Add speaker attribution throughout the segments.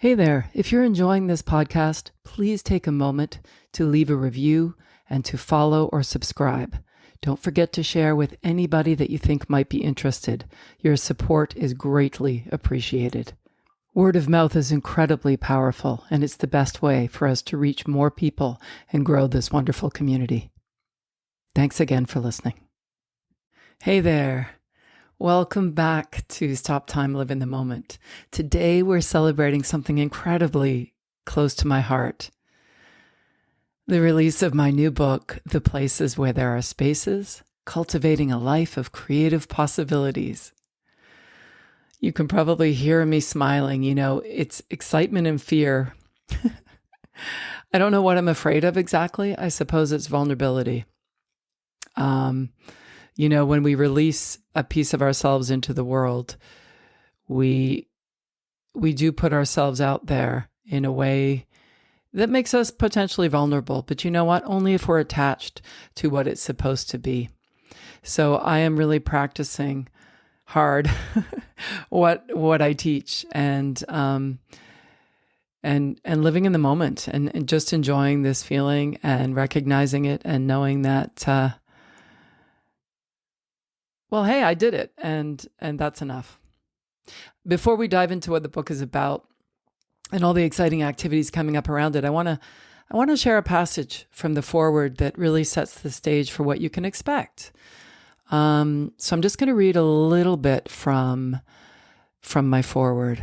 Speaker 1: Hey there, if you're enjoying this podcast, please take a moment to leave a review and to follow or subscribe. Don't forget to share with anybody that you think might be interested. Your support is greatly appreciated. Word of mouth is incredibly powerful, and it's the best way for us to reach more people and grow this wonderful community. Thanks again for listening. Hey there. Welcome back to Stop Time, Live in the Moment. Today we're celebrating something incredibly close to my heart. The release of my new book, The Places Where There Are Spaces, Cultivating a Life of Creative Possibilities. You can probably hear me smiling. It's excitement and fear. I don't know what I'm afraid of exactly. I suppose it's vulnerability. When we release a piece of ourselves into the world, we do put ourselves out there in a way that makes us potentially vulnerable. But you know what? Only if we're attached to what it's supposed to be. So I am really practicing hard what I teach and living in the moment and just enjoying this feeling and recognizing it and knowing that well, hey, I did it, and that's enough. Before we dive into what the book is about and all the exciting activities coming up around it, I want to share a passage from the foreword that really sets the stage for what you can expect. So I'm just going to read a little bit from my foreword.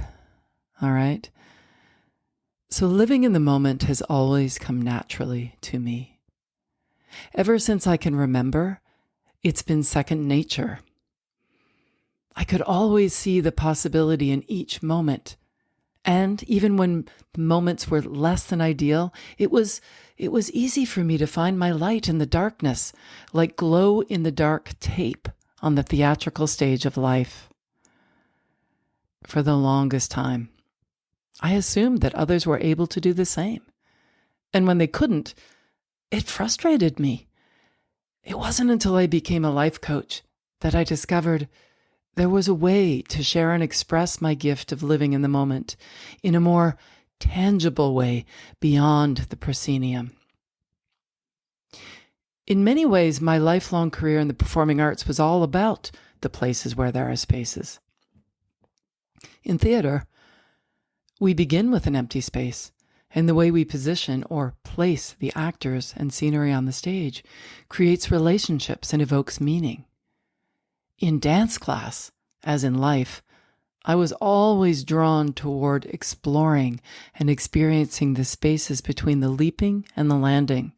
Speaker 1: All right. So living in the moment has always come naturally to me. Ever since I can remember, it's been second nature. I could always see the possibility in each moment. And even when moments were less than ideal, it was easy for me to find my light in the darkness, like glow in the dark tape on the theatrical stage of life. For the longest time, I assumed that others were able to do the same. And when they couldn't, it frustrated me. It wasn't until I became a life coach that I discovered there was a way to share and express my gift of living in the moment in a more tangible way beyond the proscenium. In many ways, my lifelong career in the performing arts was all about the places where there are spaces. In theater, we begin with an empty space. And the way we position or place the actors and scenery on the stage creates relationships and evokes meaning. In dance class, as in life, I was always drawn toward exploring and experiencing the spaces between the leaping and the landing,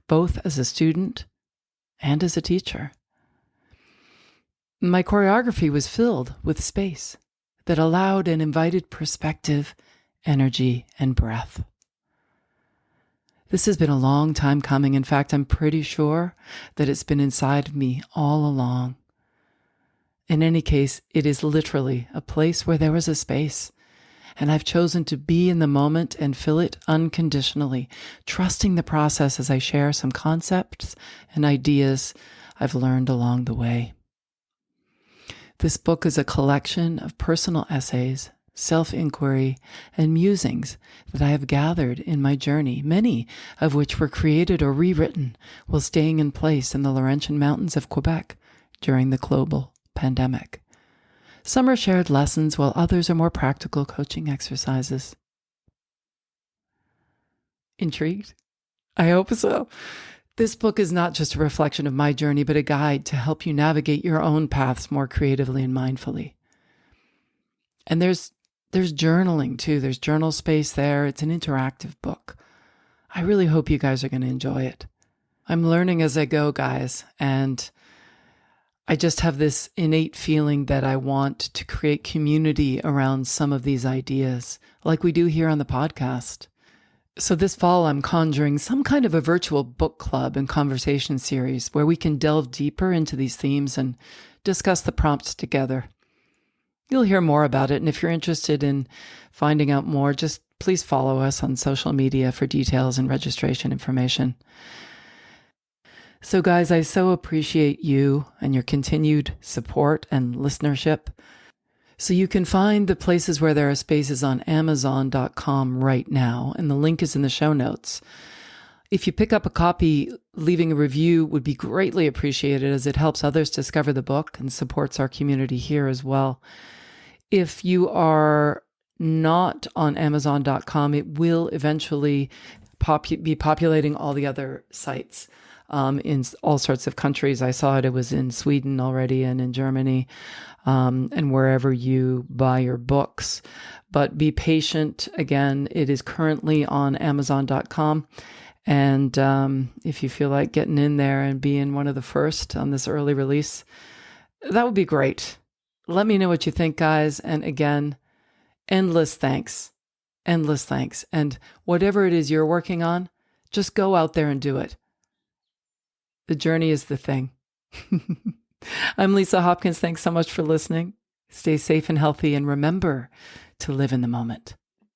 Speaker 1: both as a student and as a teacher. My choreography was filled with space that allowed and invited perspective, energy, and breath. This has been a long time coming. In fact, I'm pretty sure that it's been inside of me all along. In any case, it is literally a place where there was a space, and I've chosen to be in the moment and fill it unconditionally, trusting the process as I share some concepts and ideas I've learned along the way. This book is a collection of personal essays, self-inquiry, and musings that I have gathered in my journey, many of which were created or rewritten while staying in place in the Laurentian Mountains of Quebec during the global pandemic. Some are shared lessons, while others are more practical coaching exercises. Intrigued? I hope so. This book is not just a reflection of my journey, but a guide to help you navigate your own paths more creatively and mindfully. And there's journaling too. There's journal space there. It's an interactive book. I really hope you guys are going to enjoy it. I'm learning as I go, guys, and I just have this innate feeling that I want to create community around some of these ideas, like we do here on the podcast. So this fall, I'm conjuring some kind of a virtual book club and conversation series where we can delve deeper into these themes and discuss the prompts together. You'll hear more about it, and if you're interested in finding out more, just please follow us on social media for details and registration information. So guys, I so appreciate you and your continued support and listenership. So you can find the places where there are spaces on Amazon.com right now, and the link is in the show notes. If you pick up a copy, leaving a review would be greatly appreciated, as it helps others discover the book and supports our community here as well. If you are not on Amazon.com, it will eventually be populating all the other sites in all sorts of countries. I saw it was in Sweden already and in Germany, and wherever you buy your books. But be patient. Again, it is currently on Amazon.com. And if you feel like getting in there and being one of the first on this early release, that would be great. Let me know what you think, guys. And again, endless thanks. Endless thanks. And whatever it is you're working on, just go out there and do it. The journey is the thing. I'm Lisa Hopkins. Thanks so much for listening. Stay safe and healthy, and remember to live in the moment.